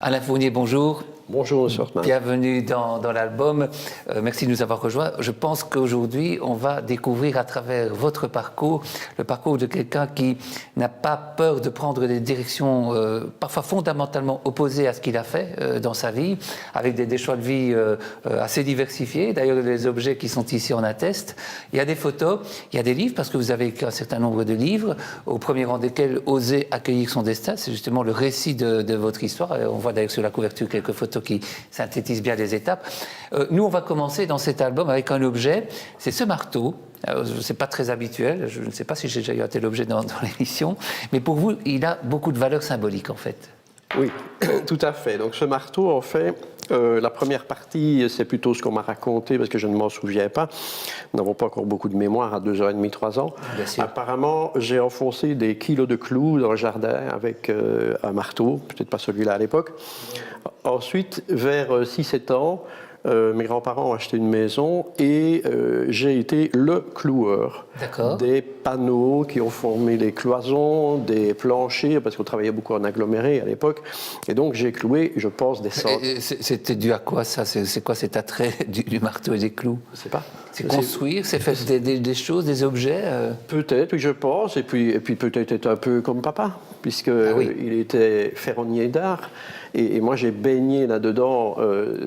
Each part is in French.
Alain Fournier, bonjour. Bonjour, M. Hortman. Bienvenue dans l'album. Merci de nous avoir rejoints. Je pense qu'aujourd'hui, on va découvrir à travers votre parcours, le parcours de quelqu'un qui n'a pas peur de prendre des directions parfois fondamentalement opposées à ce qu'il a fait dans sa vie, avec des choix de vie assez diversifiés. D'ailleurs, les objets qui sont ici en attestent. Il y a des photos, il y a des livres, parce que vous avez écrit un certain nombre de livres, au premier rang desquels « Oser accueillir son destin ». C'est justement le récit de votre histoire. On voit d'ailleurs sur la couverture quelques photos qui synthétisent bien les étapes. Nous, on va commencer dans cet album avec un objet, c'est ce marteau. Ce n'est pas très habituel, je ne sais pas si j'ai déjà eu un tel objet dans l'émission, mais pour vous, il a beaucoup de valeur symbolique en fait. Oui, tout à fait. Donc ce marteau, en fait, la première partie, c'est plutôt ce qu'on m'a raconté, parce que je ne m'en souviens pas. Nous n'avons pas encore beaucoup de mémoire à 2 ans et demi, 3 ans. Bien sûr. Apparemment, j'ai enfoncé des kilos de clous dans le jardin avec un marteau, peut-être pas celui-là à l'époque. Ensuite, vers 6-7 ans, mes grands-parents ont acheté une maison et j'ai été le cloueur. Des panneaux qui ont formé les cloisons, des planchers, parce qu'on travaillait beaucoup en aggloméré à l'époque. Et donc j'ai cloué, je pense, des centaines. C'était dû à quoi ça? C'est quoi cet attrait du marteau et des clous? Je ne sais pas. C'est construire, c'est faire des choses, des objets Peut-être, oui, je pense. Et puis peut-être être un peu comme papa, puisqu'il était ferronnier d'art. Et moi, j'ai baigné là-dedans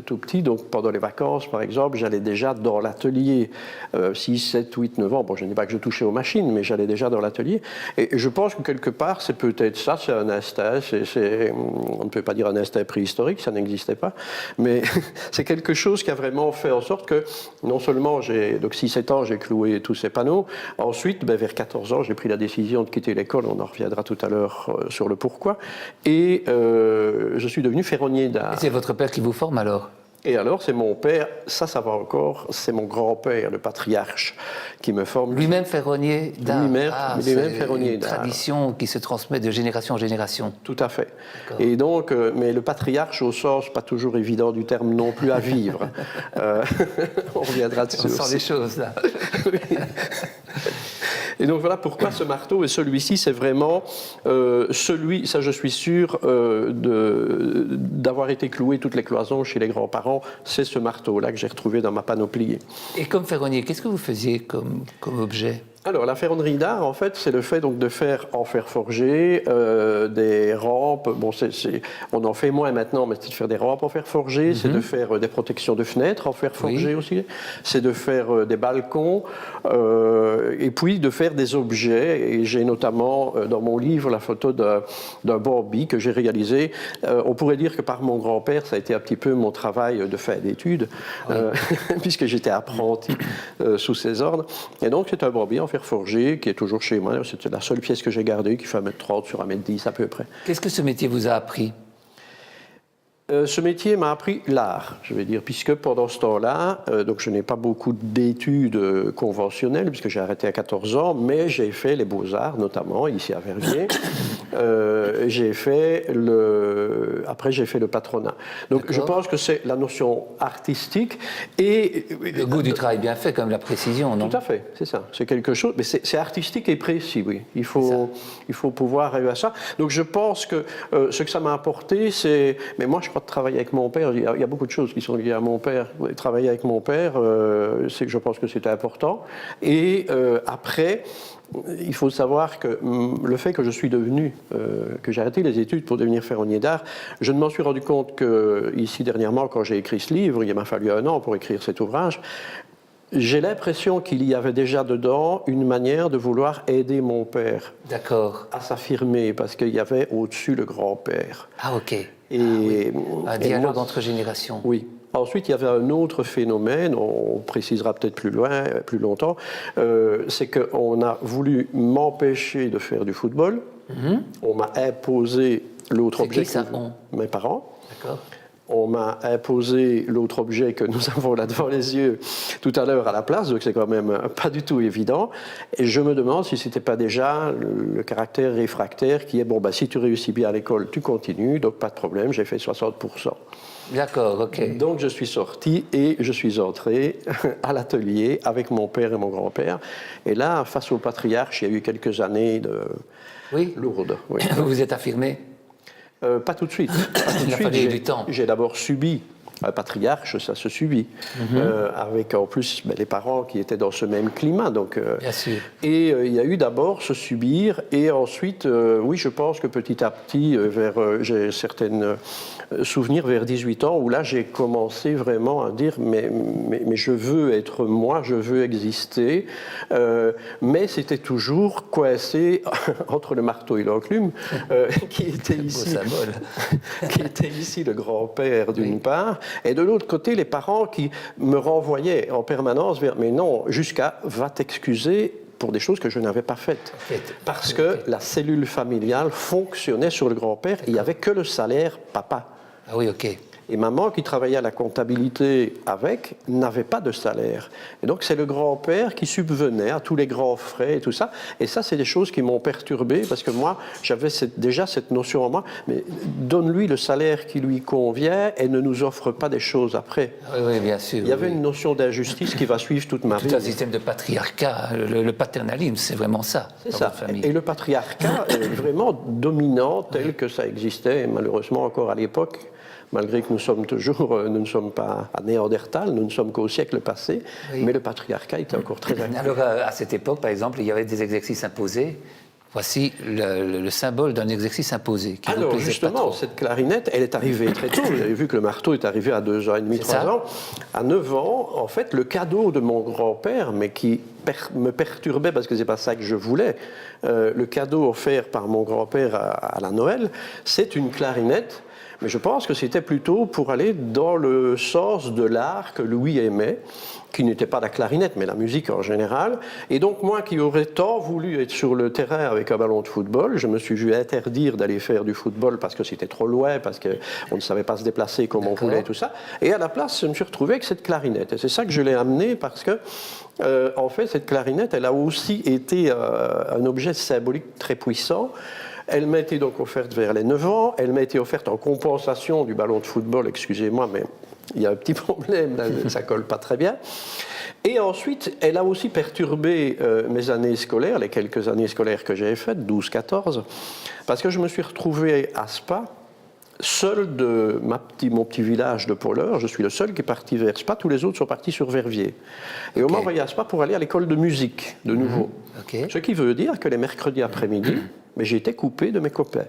tout petit. Donc, pendant les vacances, par exemple, j'allais déjà dans l'atelier. 6, 7, 8, 9 ans. Bon, je ne dis pas que je touchais aux machines, mais j'allais déjà dans l'atelier. Et je pense que quelque part, c'est peut-être ça, c'est un instinct. On ne peut pas dire un instinct préhistorique, ça n'existait pas. Mais c'est quelque chose qui a vraiment fait en sorte que, non seulement donc 6-7 ans, j'ai cloué tous ces panneaux. Ensuite, vers 14 ans, j'ai pris la décision de quitter l'école. On en reviendra tout à l'heure sur le pourquoi. Et je suis devenu ferronnier d'art. Et c'est votre père qui vous forme alors? Et alors, c'est mon père, ça va encore, c'est mon grand-père, le patriarche, qui me forme. Lui-même ferronnier d'art. Lui-même ferronnier d'art. C'est une tradition qui se transmet de génération en génération. Tout à fait. Et donc, mais le patriarche, au sens pas toujours évident du terme non plus à vivre. On reviendra dessus. On sent les choses, là. Et donc voilà pourquoi ce marteau, et celui-ci, c'est vraiment ça je suis sûr d'avoir été cloué toutes les cloisons chez les grands-parents, c'est ce marteau-là que j'ai retrouvé dans ma panoplie. Et comme ferronnier, qu'est-ce que vous faisiez comme objet? Alors, la ferronnerie d'art, en fait, c'est le fait donc, de faire en fer forgé des rampes. Bon, on en fait moins maintenant, mais c'est de faire des rampes en fer forgé, c'est de faire des protections de fenêtres en fer forgé aussi, c'est de faire des balcons, et puis de faire des objets. Et j'ai notamment dans mon livre la photo d'un Barbie que j'ai réalisé. On pourrait dire que par mon grand-père, ça a été un petit peu mon travail de fin d'études, puisque j'étais apprenti sous ses ordres. Et donc, c'est un Barbie en fer forgé, qui est toujours chez moi. C'était la seule pièce que j'ai gardée, qui fait 1m30 sur 1m10 à peu près. Qu'est-ce que ce métier vous a appris? Ce métier m'a appris l'art, je vais dire, puisque pendant ce temps-là, donc je n'ai pas beaucoup d'études conventionnelles, puisque j'ai arrêté à 14 ans, mais j'ai fait les beaux-arts, notamment, ici à Verviers. Après, j'ai fait le patronat. Donc, je pense que c'est la notion artistique et... Le goût du travail bien fait, comme la précision, non? Tout à fait, c'est ça. C'est quelque chose... Mais c'est artistique et précis, oui. Il faut pouvoir arriver à ça. Donc, je pense que ce que ça m'a apporté, c'est... Mais moi, je crois que travailler avec mon père, il y a beaucoup de choses qui sont liées à mon père. Travailler avec mon père, je pense que c'était important. Et après... Il faut savoir que le fait que je suis devenu, que j'ai arrêté les études pour devenir ferronnier d'art, je ne m'en suis rendu compte que ici dernièrement, quand j'ai écrit ce livre, il m'a fallu 1 an pour écrire cet ouvrage, j'ai l'impression qu'il y avait déjà dedans une manière de vouloir aider mon père à s'affirmer, parce qu'il y avait au-dessus le grand-père. Ah, ok. Un dialogue entre générations. Oui. Ensuite, il y avait un autre phénomène, on précisera peut-être plus longtemps, c'est qu'on a voulu m'empêcher de faire du football. On m'a imposé l'autre objectif. C'est qui ça? Mes parents. D'accord. on m'a imposé l'autre objet que nous avons là devant les yeux tout à l'heure à la place, donc c'est quand même pas du tout évident. Et je me demande si c'était pas déjà le caractère réfractaire qui est, bon, si tu réussis bien à l'école, tu continues, donc pas de problème, j'ai fait 60%. D'accord, ok. Donc je suis sorti et je suis entré à l'atelier avec mon père et mon grand-père. Et là, face au patriarche, il y a eu quelques années lourdes. Oui. Vous vous êtes affirmé? Pas tout de suite. Il a fallu du temps. J'ai d'abord subi. Un patriarche, ça se subit. Avec en plus les parents qui étaient dans ce même climat. Donc, bien sûr. Et il y a eu d'abord ce subir, et ensuite, oui, je pense que petit à petit, j'ai certains souvenirs vers 18 ans, où là j'ai commencé vraiment à dire mais je veux être moi, je veux exister. Mais c'était toujours coincé entre le marteau et l'enclume, qui était ici le grand-père d'une part. Et de l'autre côté, les parents qui me renvoyaient en permanence vers « mais non, jusqu'à va t'excuser pour des choses que je n'avais pas faites ». Parce que la cellule familiale fonctionnait sur le grand-père, il n'y avait que le salaire papa. Ah oui, ok. Et maman, qui travaillait à la comptabilité avec, n'avait pas de salaire. Et donc, c'est le grand-père qui subvenait à tous les grands frais et tout ça. Et ça, c'est des choses qui m'ont perturbé, parce que moi, j'avais déjà cette notion en moi, mais donne-lui le salaire qui lui convient et ne nous offre pas des choses après. Oui, bien sûr. Il y avait une notion d'injustice qui va suivre toute ma vie. Tout un système de patriarcat, le paternalisme, c'est vraiment ça. C'est ça. Et le patriarcat est vraiment dominant tel que ça existait, malheureusement encore à l'époque. Malgré que nous ne sommes pas à Néandertal, nous ne sommes qu'au siècle passé, mais le patriarcat était encore très actif. Alors, à cette époque, par exemple, il y avait des exercices imposés. Voici le symbole d'un exercice imposé. Alors, justement, cette clarinette, elle est arrivée très tôt. Vous avez vu que le marteau est arrivé à 2 ans et demi, 3 ans. À 9 ans, en fait, le cadeau de mon grand-père, mais qui me perturbait parce que c'est pas ça que je voulais, le cadeau offert par mon grand-père à la Noël, c'est une clarinette. Mais je pense que c'était plutôt pour aller dans le sens de l'art que Louis aimait, qui n'était pas la clarinette, mais la musique en général. Et donc moi qui aurais tant voulu être sur le terrain avec un ballon de football, je me suis vu interdire d'aller faire du football parce que c'était trop loin, parce qu'on ne savait pas se déplacer comme on voulait et tout ça. Et à la place, je me suis retrouvé avec cette clarinette. Et c'est ça que je l'ai amenée parce que, en fait, cette clarinette, elle a aussi été un objet symbolique très puissant. Elle m'a été donc offerte vers les 9 ans, elle m'a été offerte en compensation du ballon de football, excusez-moi, mais il y a un petit problème, là, ça colle pas très bien. Et ensuite, elle a aussi perturbé mes années scolaires, les quelques années scolaires que j'ai faites, 12-14, parce que je me suis retrouvé à Spa, seul de mon petit village de Polleur, je suis le seul qui est parti vers Spa, tous les autres sont partis sur Verviers. Et on m'a envoyé à Spa pour aller à l'école de musique, de nouveau. Ce qui veut dire que les mercredis après-midi, mais j'ai été coupé de mes copains.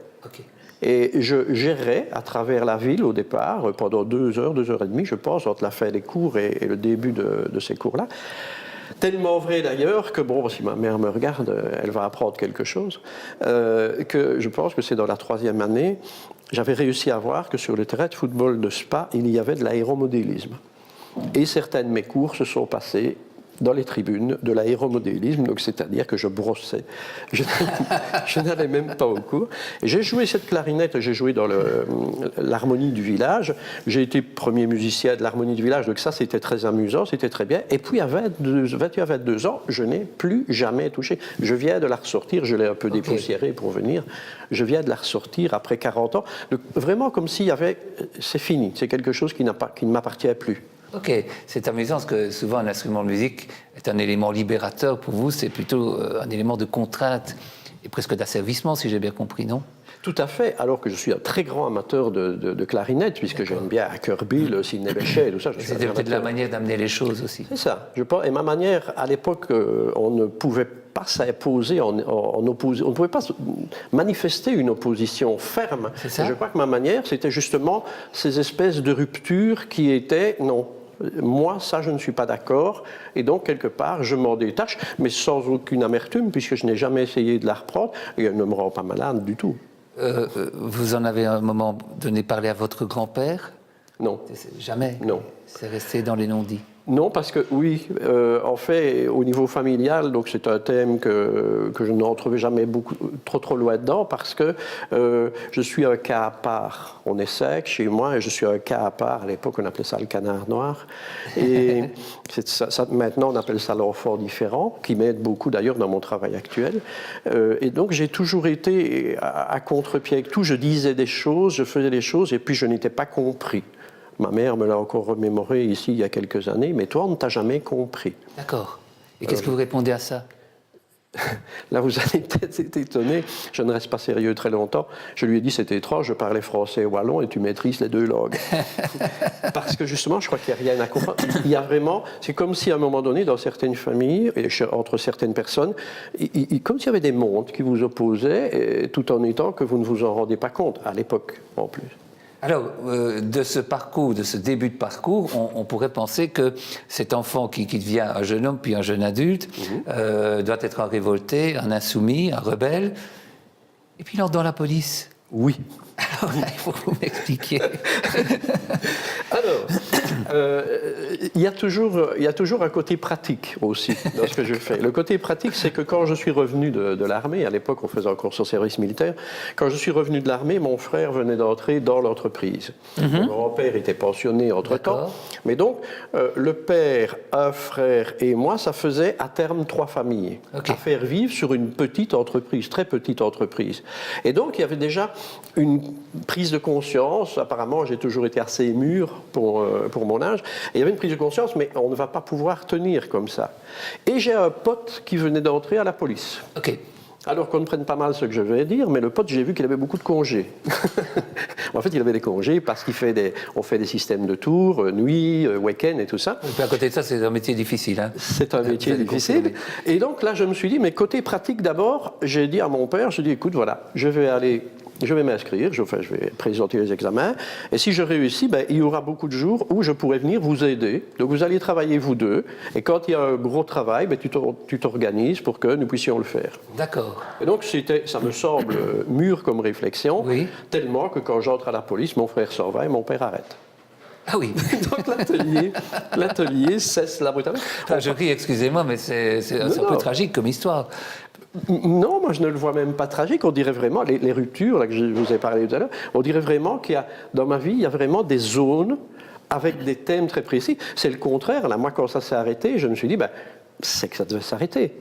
Et je gérais à travers la ville au départ, pendant 2 heures, 2 heures et demie, je pense, entre la fin des cours et le début de ces cours-là. Tellement vrai d'ailleurs que, bon, si ma mère me regarde, elle va apprendre quelque chose, que je pense que c'est dans la 3e année, j'avais réussi à voir que sur le terrain de football de Spa, il y avait de l'aéromodélisme. Et certains de mes cours se sont passés dans les tribunes de l'aéromodélisme, donc c'est-à-dire que je brossais. Je n'allais même pas au cours. J'ai joué cette clarinette, j'ai joué dans l'harmonie du village. J'ai été premier musicien de l'harmonie du village, donc ça c'était très amusant, c'était très bien. Et puis à 21-22 ans, je n'ai plus jamais touché. Je viens de la ressortir, je l'ai un peu dépoussiérée pour venir. Je viens de la ressortir après 40 ans. Donc, vraiment comme s'il y avait... C'est fini, c'est quelque chose qui ne m'appartient plus. Ok, c'est amusant parce que souvent un instrument de musique est un élément libérateur. Pour vous, c'est plutôt un élément de contrainte et presque d'asservissement, si j'ai bien compris, non? Tout à fait, alors que je suis un très grand amateur de clarinette, puisque j'aime bien Kirby, le Sidney Bechet et tout ça. C'était peut-être la manière d'amener les choses aussi. C'est ça, je pense. Et ma manière, à l'époque, on ne pouvait pas s'imposer on ne pouvait pas manifester une opposition ferme. Et je crois que ma manière, c'était justement ces espèces de ruptures qui étaient, non, moi, ça, je ne suis pas d'accord. Et donc, quelque part, je m'en détache, mais sans aucune amertume, puisque je n'ai jamais essayé de la reprendre, et elle ne me rend pas malade du tout. Vous en avez à un moment donné parlé à votre grand-père? Non. Jamais? Non. C'est resté dans les non-dits. Non, parce que oui, en fait, au niveau familial, donc c'est un thème que je n'en trouvais jamais trop loin dedans, parce que je suis un cas à part. On est 5 chez moi et je suis un cas à part. À l'époque, on appelait ça le canard noir. Et maintenant, on appelle ça l'enfant différent, qui m'aide beaucoup d'ailleurs dans mon travail actuel. Et donc, j'ai toujours été à contre-pied avec tout. Je disais des choses, je faisais des choses, et puis je n'étais pas compris. Ma mère me l'a encore remémoré ici il y a quelques années, mais toi, on ne t'a jamais compris. D'accord. Et qu'est-ce que vous répondez à ça? Là, vous allez peut-être être étonné, je ne reste pas sérieux très longtemps. Je lui ai dit, c'est étrange, je parlais français et wallon et tu maîtrises les 2 langues. Parce que justement, je crois qu'il n'y a rien à comprendre. Il y a vraiment, c'est comme si à un moment donné, dans certaines familles, et entre certaines personnes, comme s'il y avait des mondes qui vous opposaient, tout en étant que vous ne vous en rendez pas compte, à l'époque en plus. Alors, de ce parcours, de ce début de parcours, on pourrait penser que cet enfant qui devient un jeune homme puis un jeune adulte doit être un révolté, un insoumis, un rebelle. Et puis il entre dans la police. Oui. Alors là, il faut que vous m'expliquiez. Alors, il y a toujours un côté pratique aussi dans ce que je fais. Le côté pratique, c'est que quand je suis revenu de l'armée, à l'époque on faisait encore son service militaire, quand je suis revenu de l'armée, mon frère venait d'entrer dans l'entreprise. Mon grand-père était pensionné entre-temps. Mais donc, le père, un frère et moi, ça faisait à terme 3 familles. À faire vivre sur une petite entreprise, très petite entreprise. Et donc, il y avait déjà une prise de conscience. Apparemment, j'ai toujours été assez mûr pour mon âge. Et il y avait une prise de conscience, mais on ne va pas pouvoir tenir comme ça. Et j'ai un pote qui venait d'entrer à la police. OK. Alors qu'on ne prenne pas mal ce que je vais dire, mais le pote, j'ai vu qu'il avait beaucoup de congés. En fait, il avait des congés parce on fait des systèmes de tours, nuit, week-end et tout ça. Et puis à côté de ça, c'est un métier difficile. Hein. C'est un métier difficile. Et donc là, je me suis dit, mais côté pratique d'abord, j'ai dit à mon père, je dis, écoute, voilà, je vais m'inscrire, je vais présenter les examens, et si je réussis, il y aura beaucoup de jours où je pourrai venir vous aider. Donc vous allez travailler vous deux, et quand il y a un gros travail, tu t'organises pour que nous puissions le faire. D'accord. Et donc ça me semble mûr comme réflexion, tellement que quand j'entre à la police, mon frère s'en va et mon père arrête. Ah oui. Donc l'atelier cesse là brutalement. Enfin, je ris, excusez-moi, mais c'est un peu tragique comme histoire. Non, moi je ne le vois même pas tragique. On dirait vraiment, les ruptures là, que je vous ai parlé tout à l'heure, on dirait vraiment dans ma vie, il y a vraiment des zones avec des thèmes très précis. C'est le contraire. Là, moi, quand ça s'est arrêté, je me suis dit, c'est que ça devait s'arrêter.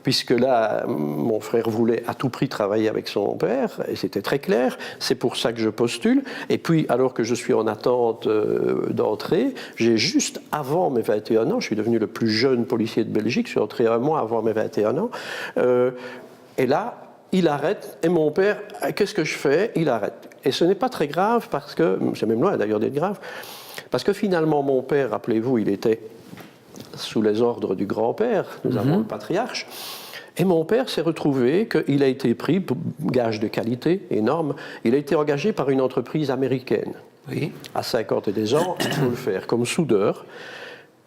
Puisque là, mon frère voulait à tout prix travailler avec son père, et c'était très clair, c'est pour ça que je postule. Et puis, alors que je suis en attente d'entrée, j'ai juste avant mes 21 ans, je suis devenu le plus jeune policier de Belgique, je suis entré 1 mois avant mes 21 ans, et là, il arrête, et mon père, qu'est-ce que je fais? Il arrête. Et ce n'est pas très grave, parce que, c'est même loin d'ailleurs d'être grave, parce que finalement, mon père, rappelez-vous, il était sous les ordres du grand-père, nous avons le patriarche, et mon père s'est retrouvé qu'il a été pris, pour gage de qualité énorme, il a été engagé par une entreprise américaine. Oui. À 50 et des ans, il faut le faire, comme soudeur,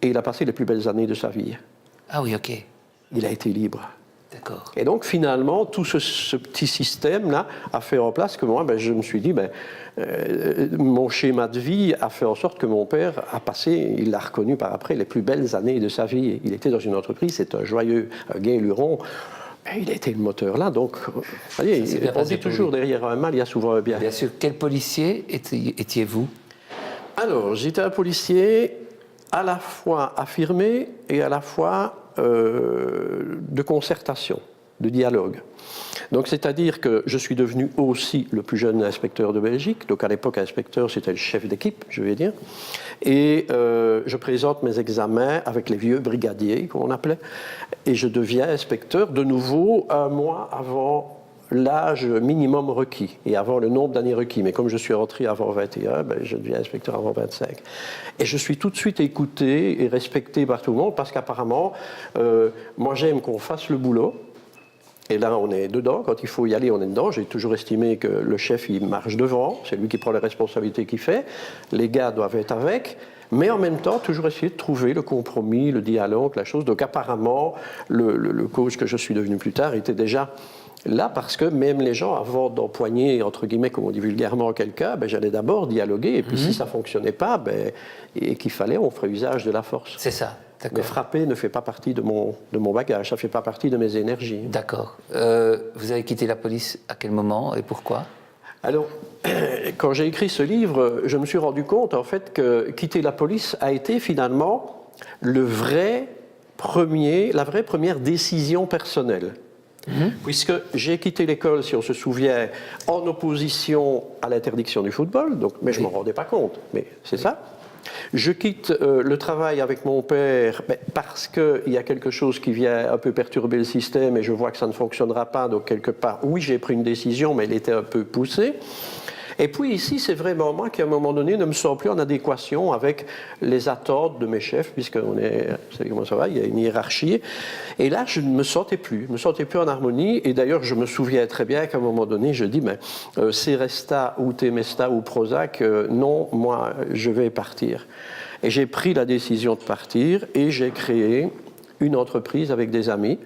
et il a passé les plus belles années de sa vie. Ah oui, ok. Il a été libre. D'accord. Et donc, finalement, tout ce petit système-là a fait en place que moi, je me suis dit, mon schéma de vie a fait en sorte que mon père a passé, il l'a reconnu par après, les plus belles années de sa vie. Il était dans une entreprise, c'est un joyeux, un gai luron. Il a été le moteur là, donc, vous voyez, on dit toujours derrière un mal, il y a souvent un bien. Bien sûr. Quel policier étiez-vous? Alors, j'étais un policier à la fois affirmé et à la fois de concertation, de dialogue. Donc, c'est-à-dire que je suis devenu aussi le plus jeune inspecteur de Belgique. Donc, à l'époque, inspecteur, c'était le chef d'équipe, je vais dire. Et je présente mes examens avec les vieux brigadiers, comme on appelait. Et je deviens inspecteur de nouveau 1 mois avant l'âge minimum requis et avant le nombre d'années requis. Mais comme je suis rentré avant 21, je deviens inspecteur avant 25. Et je suis tout de suite écouté et respecté par tout le monde parce qu'apparemment, moi j'aime qu'on fasse le boulot. Et là, on est dedans. Quand il faut y aller, on est dedans. J'ai toujours estimé que le chef, il marche devant. C'est lui qui prend les responsabilités qu'il fait. Les gars doivent être avec. Mais en même temps, toujours essayer de trouver le compromis, le dialogue, la chose. Donc apparemment, le coach que je suis devenu plus tard était déjà là, parce que même les gens, avant d'empoigner, entre guillemets, comme on dit vulgairement, quelqu'un, j'allais d'abord dialoguer. Et puis si ça ne fonctionnait pas, et qu'il fallait, on ferait usage de la force. C'est ça. Mais frapper ne fait pas partie de mon bagage, ça ne fait pas partie de mes énergies. D'accord. Vous avez quitté la police à quel moment et pourquoi? Alors, quand j'ai écrit ce livre, je me suis rendu compte, en fait, que quitter la police a été finalement la vraie première décision personnelle. Puisque j'ai quitté l'école, si on se souvient, en opposition à l'interdiction du football, mais je ne m'en rendais pas compte, mais c'est ça. Je quitte le travail avec mon père parce qu'il y a quelque chose qui vient un peu perturber le système et je vois que ça ne fonctionnera pas. Donc, quelque part, oui, j'ai pris une décision, mais elle était un peu poussée. Et puis ici, c'est vraiment moi qui, à un moment donné, ne me sens plus en adéquation avec les attentes de mes chefs, puisqu'on est, vous savez comment ça va, il y a une hiérarchie. Et là, je ne me sentais plus en harmonie. Et d'ailleurs, je me souviens très bien qu'à un moment donné, je dis, Seresta ou Temesta ou Prozac, non, moi, je vais partir. Et j'ai pris la décision de partir et j'ai créé une entreprise avec des amis.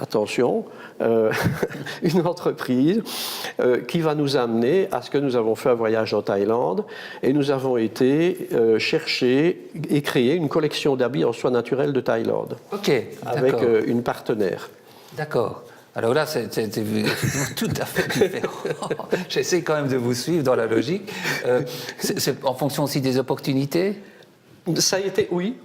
Attention, une entreprise qui va nous amener à ce que nous avons fait un voyage en Thaïlande et nous avons été chercher et créer une collection d'habits en soie naturelle de Thaïlande. Ok, avec une partenaire. D'accord. Alors là, c'est tout à fait différent. J'essaie quand même de vous suivre dans la logique. C'est en fonction aussi des opportunités? Ça a été, oui.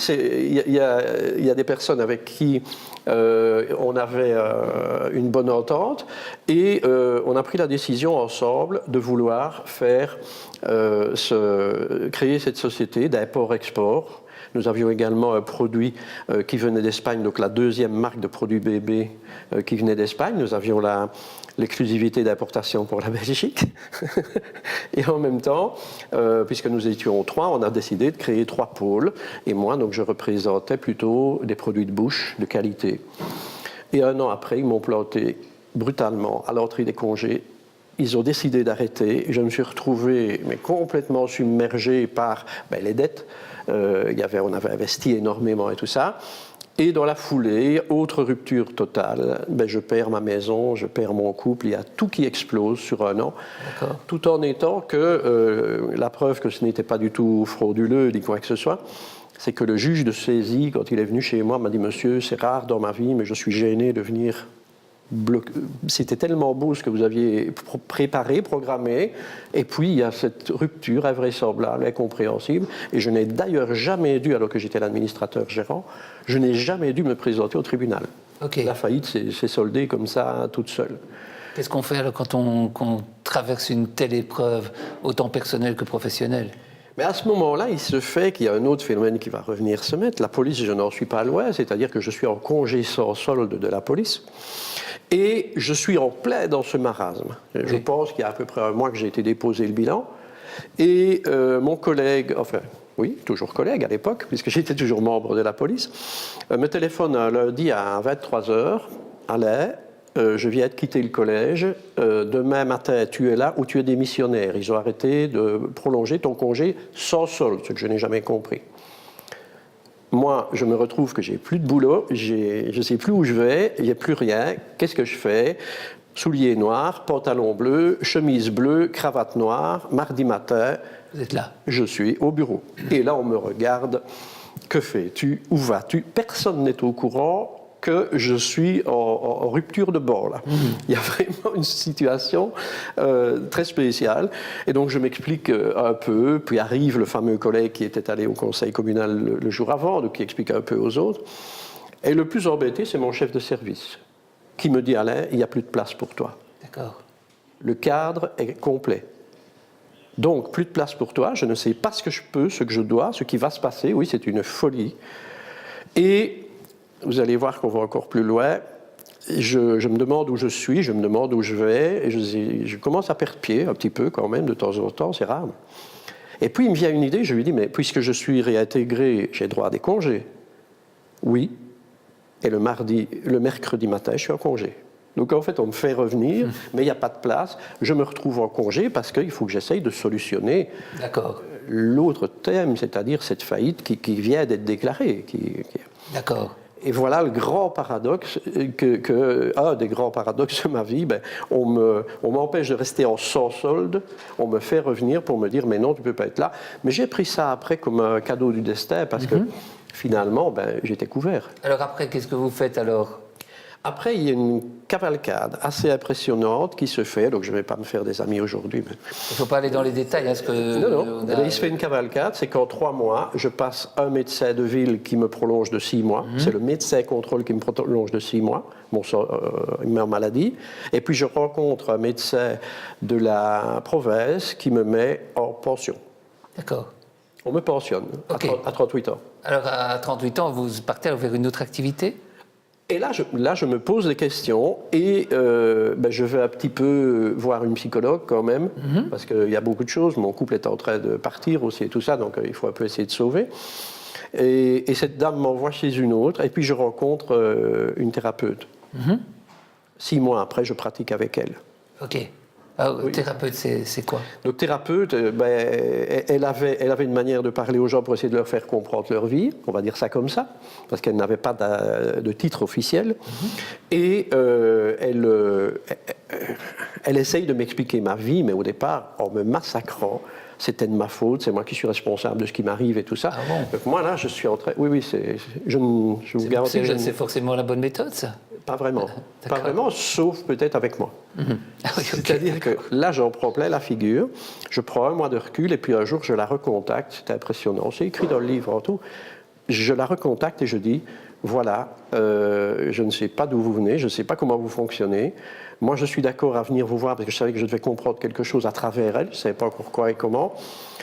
Il y a des personnes avec qui on avait une bonne entente et on a pris la décision ensemble de vouloir créer cette société d'import-export. Nous avions également un produit qui venait d'Espagne, donc la deuxième marque de produits bébés qui venait d'Espagne. Nous avions l'exclusivité d'importation pour la Belgique. Et en même temps, puisque nous étions 3, on a décidé de créer 3 pôles. Et moi, donc, je représentais plutôt des produits de bouche de qualité. Et 1 an après, ils m'ont planté brutalement à l'entrée des congés. Ils ont décidé d'arrêter. Je me suis retrouvé complètement submergé par les dettes. On avait investi énormément et tout ça. Et dans la foulée, autre rupture totale, je perds ma maison, je perds mon couple, il y a tout qui explose sur 1 an. D'accord. Tout en étant que la preuve que ce n'était pas du tout frauduleux ni quoi que ce soit, c'est que le juge de saisie, quand il est venu chez moi, m'a dit « Monsieur, c'est rare dans ma vie, mais je suis gêné de venir... » C'était tellement beau ce que vous aviez préparé, programmé, et puis il y a cette rupture invraisemblable, incompréhensible, et je n'ai d'ailleurs jamais dû, alors que j'étais l'administrateur gérant, je n'ai jamais dû me présenter au tribunal. Okay. La faillite s'est soldée comme ça, toute seule. Qu'est-ce qu'on fait alors quand on traverse une telle épreuve, autant personnelle que professionnelle? Mais à ce moment-là, il se fait qu'il y a un autre phénomène qui va revenir se mettre. La police, je n'en suis pas loin, c'est-à-dire que je suis en congé sans solde de la police. Et je suis en plein dans ce marasme. Oui. Je pense qu'il y a à peu près 1 mois que j'ai été déposé le bilan. Et mon collègue, oui, toujours collègue à l'époque, puisque j'étais toujours membre de la police, me téléphone un lundi à 23h. Alain, je viens de quitter le collège. Demain matin, tu es là ou tu es démissionnaire. Ils ont arrêté de prolonger ton congé sans solde, ce que je n'ai jamais compris. Moi, je me retrouve que j'ai plus de boulot, je ne sais plus où je vais, il n'y a plus rien. Qu'est-ce que je fais? Souliers noirs, pantalon bleu, chemise bleue, cravate noire. Mardi matin, vous êtes là. Je suis au bureau. Et là, on me regarde. Que fais-tu? Où vas-tu? Personne n'est au courant que je suis en rupture de bord, là. Il y a vraiment une situation très spéciale. Et donc, je m'explique un peu, puis arrive le fameux collègue qui était allé au conseil communal le jour avant, donc qui explique un peu aux autres. Et le plus embêté, c'est mon chef de service, qui me dit « Alain, il n'y a plus de place pour toi. » D'accord. Le cadre est complet. Donc, plus de place pour toi, je ne sais pas ce que je peux, ce que je dois, ce qui va se passer. Oui, c'est une folie. Et vous allez voir qu'on va encore plus loin. Je me demande où je suis, je me demande où je vais, et je commence à perdre pied un petit peu quand même, de temps en temps, c'est rare. Et puis il me vient une idée, je lui dis, mais puisque je suis réintégré, j'ai droit à des congés. Oui. Et le mercredi matin, je suis en congé. Donc en fait, on me fait revenir, mais il n'y a pas de place. Je me retrouve en congé parce qu'il faut que j'essaye de solutionner l'autre thème, c'est-à-dire cette faillite qui vient d'être déclarée. D'accord. Et voilà le grand paradoxe, un des grands paradoxes de ma vie, on m'empêche de rester en sans solde, on me fait revenir pour me dire mais non, tu ne peux pas être là. Mais j'ai pris ça après comme un cadeau du destin parce que finalement, j'étais couvert. Alors après, qu'est-ce que vous faites alors ? Après, il y a une cavalcade assez impressionnante qui se fait, donc je ne vais pas me faire des amis aujourd'hui. Mais... Il ne faut pas aller dans les détails. Hein, non. Il se fait une cavalcade, c'est qu'en 3 mois, je passe un médecin de ville qui me prolonge de 6 mois. C'est le médecin contrôle qui me prolonge de 6 mois, il met en maladie. Et puis je rencontre un médecin de la province qui me met en pension. D'accord. On me pensionne à 38 ans. Alors à 38 ans, vous partez vers une autre activité ? Et là, je me pose des questions et je vais un petit peu voir une psychologue quand même, parce qu'il y a beaucoup de choses. Mon couple est en train de partir aussi et tout ça, donc il faut un peu essayer de sauver. Et cette dame m'envoie chez une autre, et puis je rencontre une thérapeute. 6 mois après, je pratique avec elle. Ok. Alors, thérapeute, c'est quoi ? Donc thérapeute, elle avait une manière de parler aux gens pour essayer de leur faire comprendre leur vie, on va dire ça comme ça, parce qu'elle n'avait pas de titre officiel. Et elle essaye de m'expliquer ma vie, mais au départ, en me massacrant. C'était de ma faute, c'est moi qui suis responsable de ce qui m'arrive et tout ça. Ah bon ? Donc moi là, je suis en train... Oui, je vous garantis que c'est forcément la bonne méthode, ça ? Pas vraiment. Pas vraiment, sauf peut-être avec moi. Ah oui, C'est-à-dire que là, j'en prends plein la figure, je prends 1 mois de recul et puis un jour, je la recontacte. C'est impressionnant. C'est écrit dans le livre en tout. Je la recontacte et je dis, voilà, je ne sais pas d'où vous venez, je ne sais pas comment vous fonctionnez. Moi, je suis d'accord à venir vous voir parce que je savais que je devais comprendre quelque chose à travers elle. Je ne savais pas encore quoi et comment.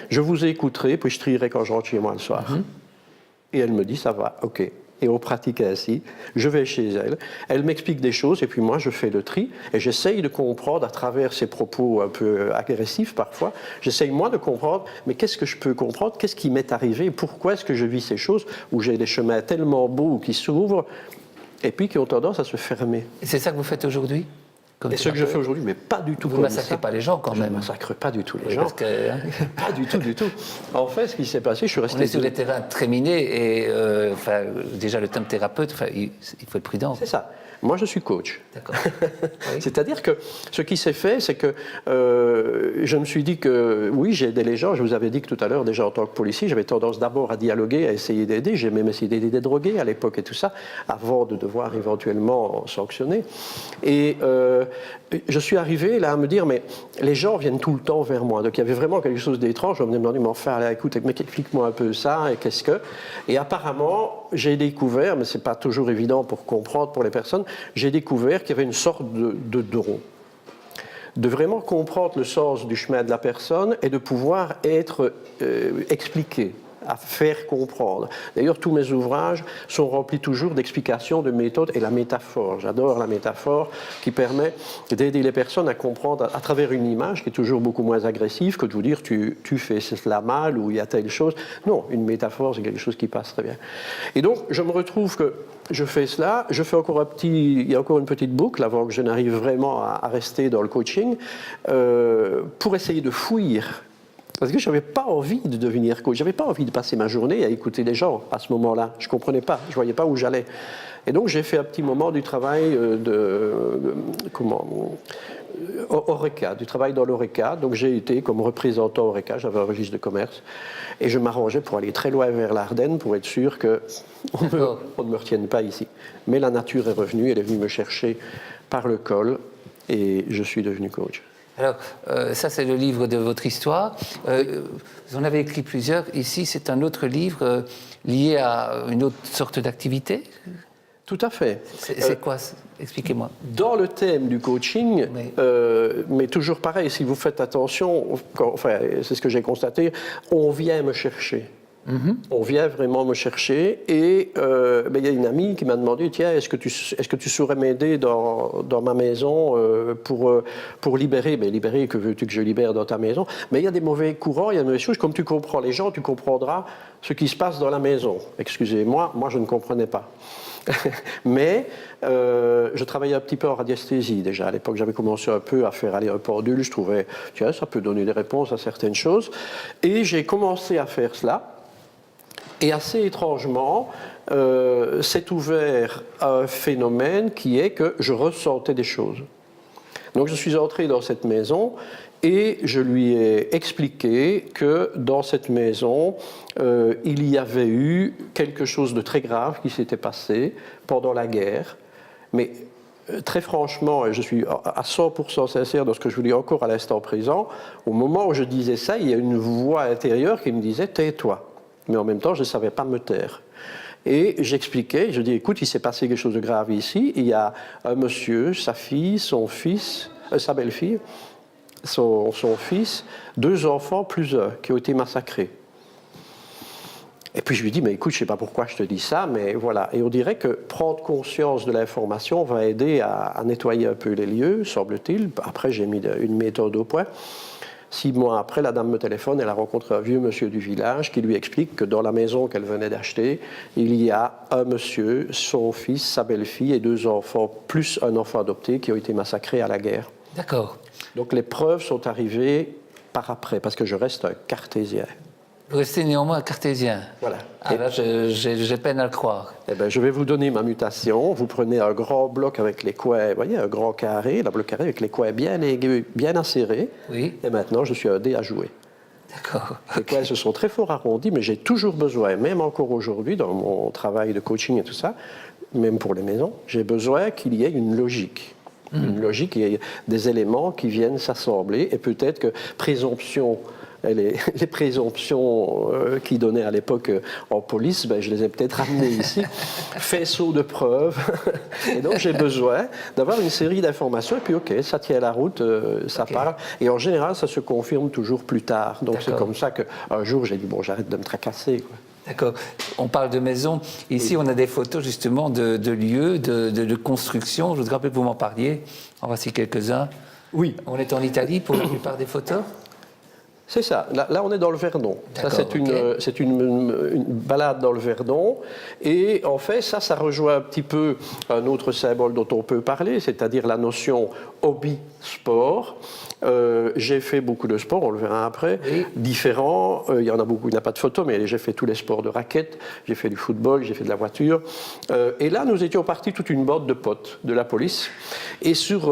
Je vous écouterai, puis je trierai quand je rentre chez moi le soir. Et elle me dit, ça va, ok. Et on pratique ainsi. Je vais chez elle. Elle m'explique des choses et puis moi, je fais le tri. Et j'essaye de comprendre à travers ses propos un peu agressifs parfois. J'essaye moi de comprendre, mais qu'est-ce que je peux comprendre ? Qu'est-ce qui m'est arrivé ? Pourquoi est-ce que je vis ces choses où j'ai des chemins tellement beaux qui s'ouvrent et puis qui ont tendance à se fermer ? Et c'est ça que vous faites aujourd'hui ? Et ce que je fais aujourd'hui, mais pas du tout vous comme ça. Vous ne massacrez pas les gens quand même. Je ne massacre pas du tout les gens. Parce que, pas du tout. En fait, ce qui s'est passé, je suis resté... On est sur des terrains très minés et déjà le terme thérapeute, il faut être prudent. C'est ça. Moi, je suis coach. D'accord. Oui. C'est-à-dire que ce qui s'est fait, c'est que je me suis dit que, oui, j'ai aidé les gens. Je vous avais dit que tout à l'heure, déjà en tant que policier, j'avais tendance d'abord à dialoguer, à essayer d'aider. J'ai même essayé d'aider des drogués à l'époque et tout ça, avant de devoir éventuellement sanctionner. Et je suis arrivé là à me dire, mais les gens viennent tout le temps vers moi. Donc il y avait vraiment quelque chose d'étrange. Je me demandais, mais enfin, allez, écoute, mec, explique-moi un peu ça, et qu'est-ce que... Et apparemment, j'ai découvert, mais ce n'est pas toujours évident pour comprendre pour les personnes, j'ai découvert qu'il y avait une sorte de don. De vraiment comprendre le sens du chemin de la personne et de pouvoir être expliqué, à faire comprendre. D'ailleurs, tous mes ouvrages sont remplis toujours d'explications, de méthodes et la métaphore. J'adore la métaphore qui permet d'aider les personnes à comprendre à travers une image qui est toujours beaucoup moins agressive que de vous dire tu fais cela mal ou il y a telle chose. Non, une métaphore, c'est quelque chose qui passe très bien. Et donc, je me retrouve que je fais cela, je fais encore il y a encore une petite boucle avant que je n'arrive vraiment à rester dans le coaching pour essayer de fuir. Parce que je n'avais pas envie de devenir coach, je n'avais pas envie de passer ma journée à écouter les gens à ce moment-là. Je ne comprenais pas, je ne voyais pas où j'allais. Et donc j'ai fait un petit moment du travail Horeca, du travail dans l'Horeca. Donc j'ai été comme représentant Horeca, j'avais un registre de commerce. Et je m'arrangeais pour aller très loin vers l'Ardenne pour être sûr qu'on ne me retienne pas ici. Mais la nature est revenue, elle est venue me chercher par le col et je suis devenu coach. Alors, ça, c'est le livre de votre histoire. Vous en avez écrit plusieurs. Ici, c'est un autre livre lié à une autre sorte d'activité. Tout à fait. C'est quoi? Expliquez-moi. Dans le thème du coaching, oui. Mais toujours pareil, si vous faites attention, c'est ce que j'ai constaté, on vient me chercher. On vient vraiment me chercher et il y a une amie qui m'a demandé, tiens, est-ce que tu saurais m'aider dans ma maison pour libérer? Libérer, que veux-tu que je libère dans ta maison? Mais il y a des mauvais courants, il y a des mauvaises choses. Comme tu comprends les gens, tu comprendras ce qui se passe dans la maison. Excusez-moi, moi je ne comprenais pas. Mais je travaillais un petit peu en radiesthésie déjà. À l'époque, j'avais commencé un peu à faire aller un pendule. Je trouvais, tiens, ça peut donner des réponses à certaines choses. Et j'ai commencé à faire cela. Et assez étrangement, s'est ouvert un phénomène qui est que je ressentais des choses. Donc je suis entré dans cette maison et je lui ai expliqué que dans cette maison, il y avait eu quelque chose de très grave qui s'était passé pendant la guerre. Mais très franchement, et je suis à 100% sincère dans ce que je vous dis encore à l'instant présent, au moment où je disais ça, il y a une voix intérieure qui me disait « tais-toi ». Mais en même temps, je ne savais pas me taire. Et j'expliquais, je dis, écoute, il s'est passé quelque chose de grave ici. Il y a un monsieur, sa fille, son fils, sa belle-fille, son fils, 2 enfants plus un qui ont été massacrés. Et puis je lui dis, mais écoute, je ne sais pas pourquoi je te dis ça, mais voilà. Et on dirait que prendre conscience de l'information va aider à nettoyer un peu les lieux, semble-t-il. Après, j'ai mis une méthode au point. 6 mois après, la dame me téléphone, elle a rencontré un vieux monsieur du village qui lui explique que dans la maison qu'elle venait d'acheter, il y a un monsieur, son fils, sa belle-fille et 2 enfants, plus un enfant adopté qui ont été massacrés à la guerre. D'accord. Donc les preuves sont arrivées par après, parce que je reste un cartésien. Vous restez néanmoins un cartésien. Voilà. Ah, là, j'ai peine à le croire. Eh bien, je vais vous donner ma mutation. Vous prenez un grand bloc avec les coins, vous voyez, un grand carré, la bloc carré avec les coins bien aigus, bien acérés. Oui. Et maintenant, je suis un dé à jouer. D'accord. Les coins se sont très fort arrondis, mais j'ai toujours besoin, même encore aujourd'hui, dans mon travail de coaching et tout ça, même pour les maisons, j'ai besoin qu'il y ait une logique. Une logique, il y a des éléments qui viennent s'assembler, et peut-être que présomption... Les présomptions qu'ils donnaient à l'époque en police, ben, je les ai peut-être ramenées ici, faisceau de preuves. Et donc j'ai besoin d'avoir une série d'informations, et puis ok, ça tient la route, ça parle. Et en général, ça se confirme toujours plus tard. Donc c'est comme ça qu'un jour, j'ai dit, bon, j'arrête de me tracasser, quoi. D'accord. On parle de maison. Ici, on a des photos justement de lieux, de construction. Je voudrais un peu que vous m'en parliez. En voici quelques-uns. Oui. On est en Italie pour la plupart des photos. C'est ça. Là, on est dans le Verdon. Ça, c'est une balade dans le Verdon. Et en fait, ça rejoint un petit peu un autre symbole dont on peut parler, c'est-à-dire la notion hobby-sport. J'ai fait beaucoup de sports, on le verra après, différents. Il y en a beaucoup, il n'y a pas de photos, mais j'ai fait tous les sports de raquettes. J'ai fait du football, j'ai fait de la voiture. Et là, nous étions partis toute une bande de potes de la police. Et sur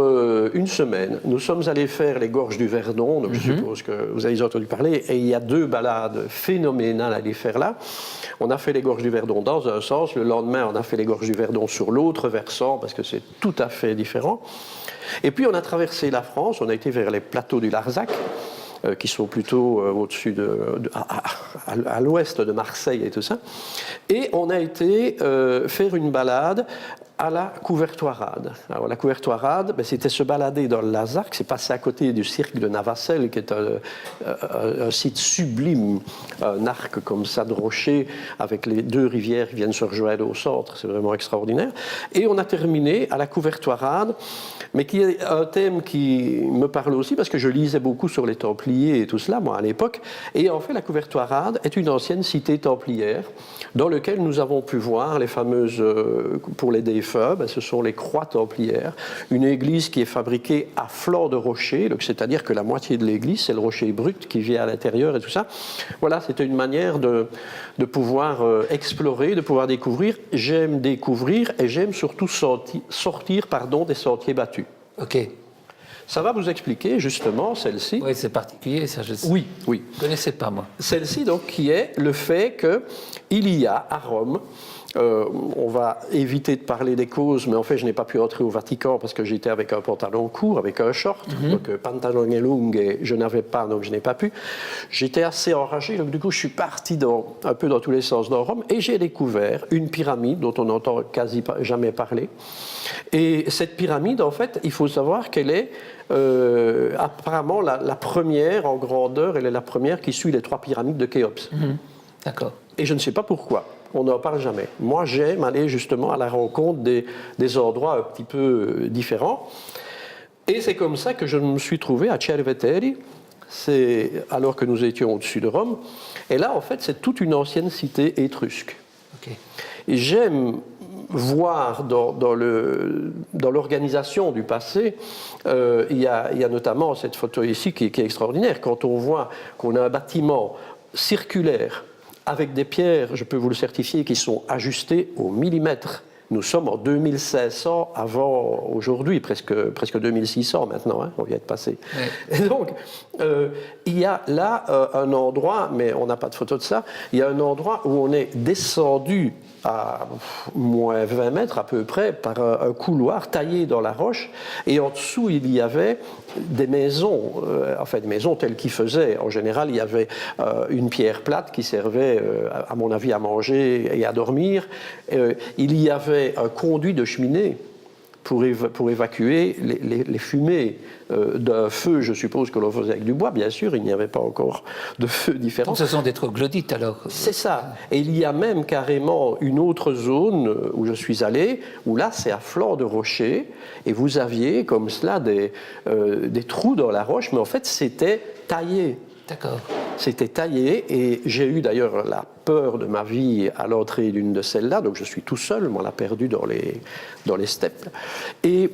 une semaine, nous sommes allés faire les gorges du Verdon. Donc je suppose que vous avez entendu parler. Et il y a 2 balades phénoménales à aller faire là. On a fait les gorges du Verdon dans un sens. Le lendemain, on a fait les gorges du Verdon sur l'autre versant, parce que c'est tout à fait différent. Et puis on a traversé la France, on a été vers les plateaux du Larzac, qui sont plutôt au-dessus à l'ouest de Marseille et tout ça. Et on a été faire une balade à la Couvertoirade. Alors la Couvertoirade, ben, c'était se balader dans le Larzac, c'est passé à côté du cirque de Navacelles, qui est un site sublime, un arc comme ça de rochers, avec les 2 rivières qui viennent se rejoindre au centre, c'est vraiment extraordinaire. Et on a terminé à la Couvertoirade, mais qui est un thème qui me parle aussi, parce que je lisais beaucoup sur les Templiers et tout cela, moi, à l'époque. Et en fait, la Couvertoirade est une ancienne cité templière, dans laquelle nous avons pu voir les fameuses, pour les défunts, ben, ce sont les croix templières, une église qui est fabriquée à flanc de rocher, c'est-à-dire que la moitié de l'église, c'est le rocher brut qui vient à l'intérieur et tout ça. Voilà, c'était une manière de pouvoir explorer, de pouvoir découvrir. J'aime découvrir et j'aime surtout sortir des sentiers battus. Ok. Ça va vous expliquer justement celle-ci. Oui, c'est particulier, ça je sais. Oui. Je ne connaissais pas, moi. Celle-ci, donc, qui est le fait qu'il y a à Rome, on va éviter de parler des causes, mais en fait, je n'ai pas pu entrer au Vatican parce que j'étais avec un pantalon court, avec un short, donc pantalon lungo, je n'avais pas, donc je n'ai pas pu. J'étais assez enragé, donc du coup, je suis parti un peu dans tous les sens dans Rome, et j'ai découvert une pyramide dont on n'entend quasi jamais parler. Et cette pyramide, en fait, il faut savoir qu'elle est apparemment la première en grandeur, elle est la première qui suit les 3 pyramides de Khéops. D'accord. Et je ne sais pas pourquoi. On n'en parle jamais. Moi, j'aime aller justement à la rencontre des endroits un petit peu différents. Et c'est comme ça que je me suis trouvé à Cerveteri, alors que nous étions au-dessus de Rome. Et là, en fait, c'est toute une ancienne cité étrusque. Okay. Et j'aime voir dans l'organisation du passé, il y a notamment cette photo ici qui est extraordinaire. Quand on voit qu'on a un bâtiment circulaire avec des pierres, je peux vous le certifier, qui sont ajustées au millimètre. Nous sommes en 2500 avant aujourd'hui, presque 2600 maintenant, hein, on vient de passer. Oui. Et donc, il y a là un endroit, mais on n'a pas de photo de ça, il y a un endroit où on est descendu à moins 20 mètres à peu près par un couloir taillé dans la roche, et en dessous il y avait des maisons, enfin des maisons telles qu'ils faisaient. En général, il y avait une pierre plate qui servait, à mon avis, à manger et à dormir. Il y avait un conduit de cheminée pour évacuer les fumées d'un feu, je suppose que l'on faisait avec du bois, bien sûr, il n'y avait pas encore de feu différent. Donc ce sont des troglodytes alors? C'est ça. Et il y a même carrément une autre zone où je suis allé, où là c'est à flanc de rocher, et vous aviez comme cela des trous dans la roche, mais en fait c'était taillé. D'accord. C'était taillé, et j'ai eu d'ailleurs la peur de ma vie à l'entrée d'une de celles-là, donc je suis tout seul, on l'a perdu dans les steppes. Et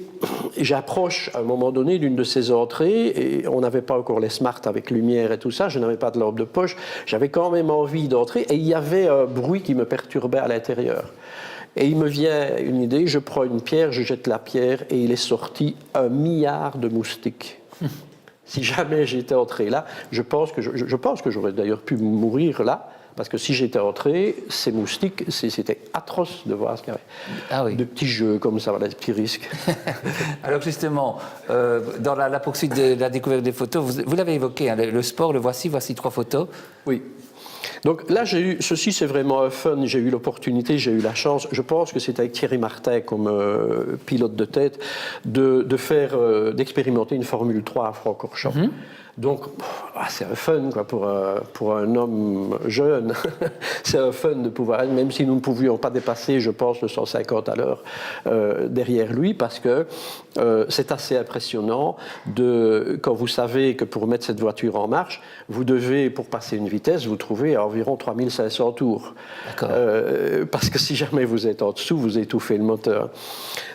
j'approche à un moment donné d'une de ces entrées, et on n'avait pas encore les smart avec lumière et tout ça, je n'avais pas de lampe de poche, j'avais quand même envie d'entrer, et il y avait un bruit qui me perturbait à l'intérieur. Et il me vient une idée, je prends une pierre, je jette la pierre, et il est sorti 1 milliard de moustiques. Si jamais j'étais entré là, je pense que j'aurais d'ailleurs pu mourir là, parce que si j'étais entré, ces moustiques, c'était atroce de voir ce qu'il y avait. Ah oui. De petits jeux comme ça, voilà, des petits risques. Alors justement, dans la poursuite de la découverte des photos, vous l'avez évoqué, hein, le sport, voici 3 photos. Oui. Donc là, ceci c'est vraiment un fun, j'ai eu l'opportunité, j'ai eu la chance, je pense que c'est avec Thierry Martin comme pilote de tête, d'expérimenter une Formule 3 à Francorchamps. Mm-hmm. Donc, c'est un fun quoi, pour un homme jeune. C'est un fun de pouvoir, même si nous ne pouvions pas dépasser, je pense, le 150 à l'heure derrière lui, parce que c'est assez impressionnant quand vous savez que pour mettre cette voiture en marche, vous devez, pour passer une vitesse, vous trouver à environ 3500 tours. Parce que si jamais vous êtes en dessous, vous étouffez le moteur.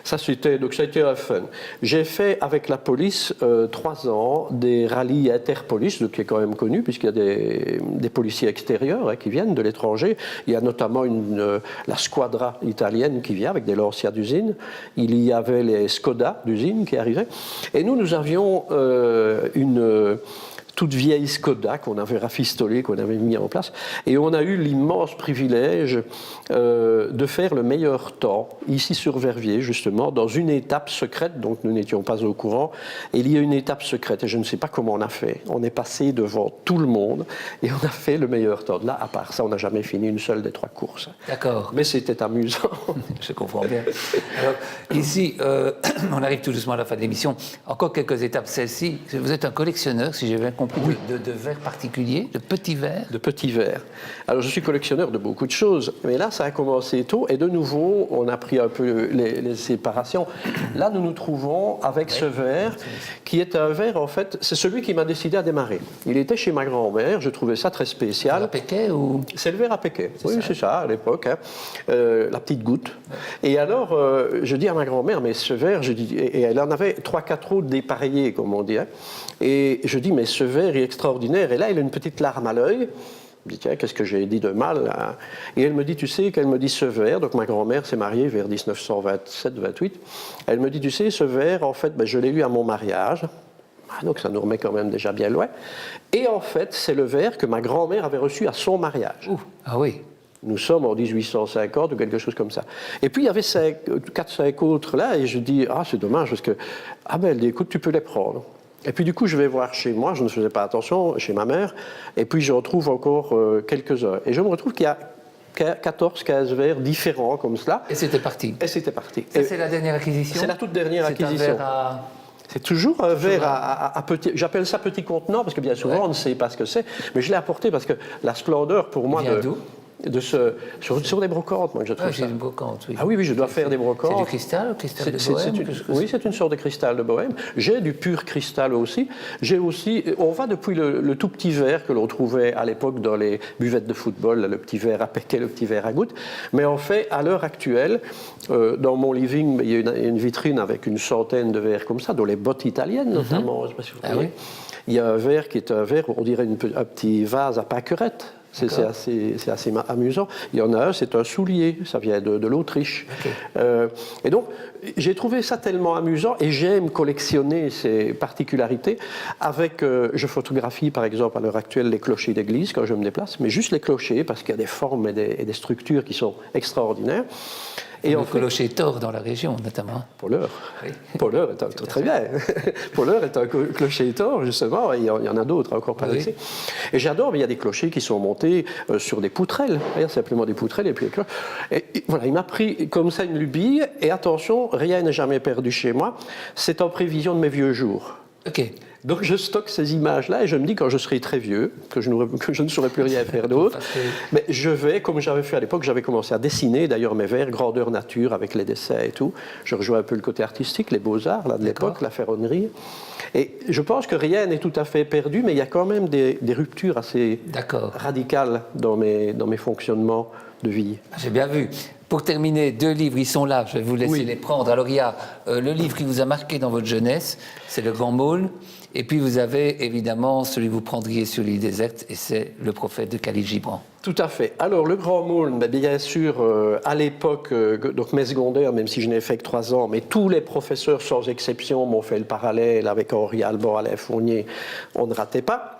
Ça a été un fun. J'ai fait avec la police 3 ans des rallyes interpolice, qui est quand même connu, puisqu'il y a des policiers extérieurs qui viennent de l'étranger. Il y a notamment la squadra italienne qui vient avec des Lancia d'usine. Il y avait les Skoda d'usine qui arrivaient. Et nous avions une toute vieille Skoda qu'on avait rafistolée, qu'on avait mis en place. Et on a eu l'immense privilège de faire le meilleur temps, ici sur Verviers, justement, dans une étape secrète, donc nous n'étions pas au courant. Et il y a une étape secrète, et je ne sais pas comment on a fait. On est passé devant tout le monde, et on a fait le meilleur temps. Là, à part ça, on n'a jamais fini une seule des 3 courses. D'accord. Mais c'était amusant. Je comprends bien. Alors, ici, on arrive tout doucement à la fin de l'émission. Encore quelques étapes. Celle-ci, vous êtes un collectionneur, si j'ai bien compris. Oui. De verres particuliers, de petits verres? De petits verres. Alors, je suis collectionneur de beaucoup de choses, mais là, ça a commencé tôt, et de nouveau, on a pris un peu les séparations. Là, nous nous trouvons avec ce verre, qui est un verre, en fait, c'est celui qui m'a décidé à démarrer. Il était chez ma grand-mère, je trouvais ça très spécial. À Péquet ou... C'est le verre à Péquet, oui, c'est ça, à l'époque, hein. La petite goutte. Ouais. Et alors, je dis à ma grand-mère, mais ce verre, je dis, et elle en avait 3-4 autres dépareillés, comme on dit, hein. Et je dis, mais ce verre est extraordinaire. Et là, il a une petite larme à l'œil. Je dis, tiens, qu'est-ce que j'ai dit de mal là? Et elle me dit, tu sais, qu'elle me dit ce verre, donc ma grand-mère s'est mariée vers 1927-28. Elle me dit, tu sais, ce verre, en fait, je l'ai eu à mon mariage. Donc ça nous remet quand même déjà bien loin. Et en fait, c'est le verre que ma grand-mère avait reçu à son mariage. Ouh. Ah oui. Nous sommes en 1850 ou quelque chose comme ça. Et puis il y avait 4-5 autres là, et je dis, c'est dommage, parce que, elle dit, écoute, tu peux les prendre. Et puis du coup, je vais voir chez moi, je ne faisais pas attention, chez ma mère, et puis je retrouve encore quelques-uns. Et je me retrouve qu'il y a 14-15 verres différents comme cela. Et c'était parti. Et c'était parti. Ça, c'est la dernière acquisition? C'est la toute dernière acquisition. C'est un verre à... C'est toujours un verre à petit... J'appelle ça petit contenant, parce que bien souvent, on ne sait pas ce que c'est. Mais je l'ai apporté parce que la splendeur, pour moi... Vient d'où? Sur des brocantes, moi, je trouve ça. C'est une brocante, oui. Ah oui, je dois faire des brocantes. C'est du cristal de Bohème? Oui, c'est une sorte de cristal de Bohème. J'ai du pur cristal aussi. J'ai aussi, on va depuis le tout petit verre que l'on trouvait à l'époque dans les buvettes de football, le petit verre à Péquet, le petit verre à gouttes. Mais en fait, à l'heure actuelle, dans mon living, il y a une vitrine avec une centaine de verres comme ça, dont les bottes italiennes notamment. Je sais pas si vous voyez. Oui. Il y a un verre qui est un verre, on dirait un petit vase à pâquerettes. C'est assez amusant. Il y en a un, c'est un soulier, ça vient de l'Autriche. Okay. Et donc, j'ai trouvé ça tellement amusant et j'aime collectionner ces particularités. Je photographie par exemple à l'heure actuelle les clochers d'église quand je me déplace, mais juste les clochers parce qu'il y a des formes et des structures qui sont extraordinaires. Et le clocher Thor dans la région, notamment. Polleur. Oui. Polleur est très bien. Polleur est un clocher Thor, justement. Il y en a d'autres encore par ici. Et j'adore, mais il y a des clochers qui sont montés sur des poutrelles. C'est simplement des poutrelles et puis et voilà, il m'a pris comme ça une lubie. Et attention, rien n'est jamais perdu chez moi. C'est en prévision de mes vieux jours. Ok. Donc je stocke ces images-là et je me dis quand je serai très vieux, que je ne saurais plus rien faire d'autre, mais je vais, comme j'avais fait à l'époque, j'avais commencé à dessiner d'ailleurs mes vers, grandeur nature avec les dessins et tout. Je rejoins un peu le côté artistique, les beaux-arts là, de l'époque, la ferronnerie. Et je pense que rien n'est tout à fait perdu, mais il y a quand même des ruptures assez radicales dans mes fonctionnements de vie. J'ai bien vu. Pour terminer, 2 livres, ils sont là, je vais vous laisser les prendre. Alors il y a le livre qui vous a marqué dans votre jeunesse, c'est Le Grand Maulne. Et puis vous avez évidemment celui que vous prendriez sur l'île déserte, et c'est Le Prophète de Khalil Gibran. Tout à fait. Alors le Grand Maulne, bien sûr, à l'époque, donc mes secondaires, même si je n'ai fait que 3 ans, mais tous les professeurs sans exception m'ont fait le parallèle avec Henri Alban, Alain Fournier, on ne ratait pas.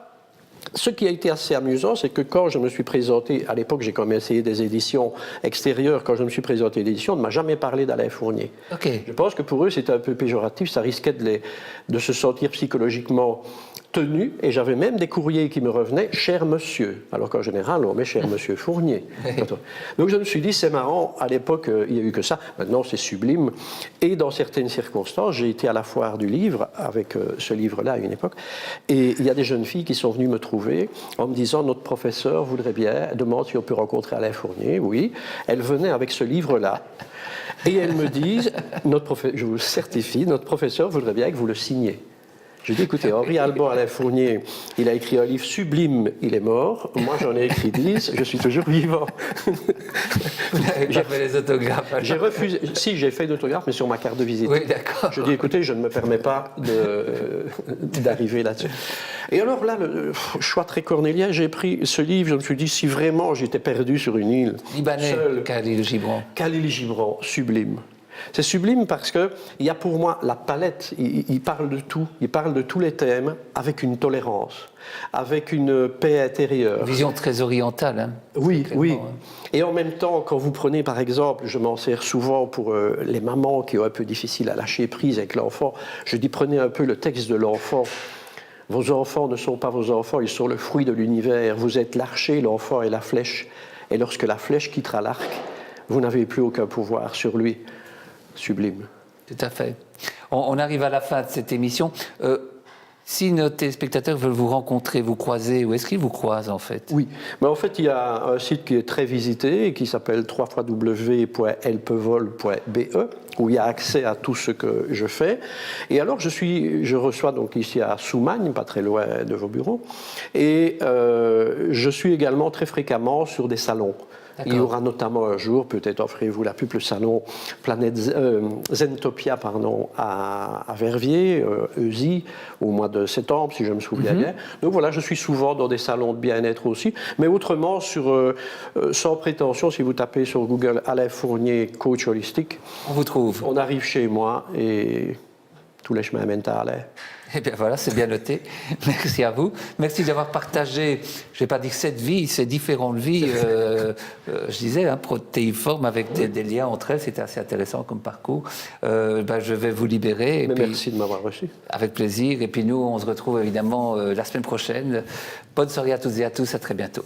Ce qui a été assez amusant, c'est que quand je me suis présenté, à l'époque j'ai quand même essayé des éditions extérieures, quand je me suis présenté l'édition, on ne m'a jamais parlé d'Alain Fournier. Okay. Je pense que pour eux c'était un peu péjoratif, ça risquait de se sentir psychologiquement tenu, et j'avais même des courriers qui me revenaient « Cher monsieur », alors qu'en général on met « Cher monsieur Fournier ». Donc je me suis dit c'est marrant, à l'époque il n'y a eu que ça, maintenant c'est sublime, et dans certaines circonstances, j'ai été à la foire du livre, avec ce livre-là à une époque, et il y a des jeunes filles qui sont venues me trouver en me disant « Notre professeur voudrait bien, demande si on peut rencontrer Alain Fournier ». Oui, elles venaient avec ce livre-là, et elles me disent « Je vous certifie, notre professeur voudrait bien que vous le signiez ». Je dis, écoutez, Henri Alban, Alain Fournier, il a écrit un livre sublime, il est mort. Moi, j'en ai écrit 10, je suis toujours vivant. Vous n'avez pas fait les autographes alors. J'ai refusé. Si, j'ai fait l'autographe, mais sur ma carte de visite. Oui, d'accord. Je dis, écoutez, je ne me permets pas d'arriver là-dessus. Et alors là, le choix très cornélien, j'ai pris ce livre, je me suis dit, si vraiment j'étais perdu sur une île. Libanais, Khalil Gibran. Khalil Gibran, sublime. C'est sublime parce qu'il y a pour moi la palette, il parle de tout, il parle de tous les thèmes avec une tolérance, avec une paix intérieure. Vision très orientale. Hein, oui, oui. Et en même temps, quand vous prenez par exemple, je m'en sers souvent pour les mamans qui ont un peu difficile à lâcher prise avec l'enfant, je dis prenez un peu le texte de l'enfant. Vos enfants ne sont pas vos enfants, ils sont le fruit de l'univers. Vous êtes l'archer, l'enfant est la flèche. Et lorsque la flèche quittera l'arc, vous n'avez plus aucun pouvoir sur lui. Sublime. Tout à fait. On arrive à la fin de cette émission. Si nos téléspectateurs veulent vous rencontrer, vous croiser, où est-ce qu'ils vous croisent en fait? Oui, mais en fait il y a un site qui est très visité et qui s'appelle www.elpevol.be où il y a accès à tout ce que je fais. Et alors je reçois donc ici à Soumagne, pas très loin de vos bureaux, et je suis également très fréquemment sur des salons. Il y aura notamment un jour, peut-être offrez-vous la pub, le salon Zentopia à Verviers, Eusie, au mois de septembre, si je me souviens bien. Donc voilà, je suis souvent dans des salons de bien-être aussi. Mais autrement, sans prétention, si vous tapez sur Google Alain Fournier, coach holistique, on vous trouve. On arrive chez moi et tous les chemins mènent à Alain. Eh bien voilà, c'est bien noté. Merci à vous. Merci d'avoir partagé, je ne vais pas dire cette vie, ces différentes vies, je disais, hein, protéiformes avec des liens entre elles. C'était assez intéressant comme parcours. Je vais vous libérer. Mais merci de m'avoir reçu. Avec plaisir. Et puis nous, on se retrouve évidemment la semaine prochaine. Bonne soirée à toutes et à tous. À très bientôt.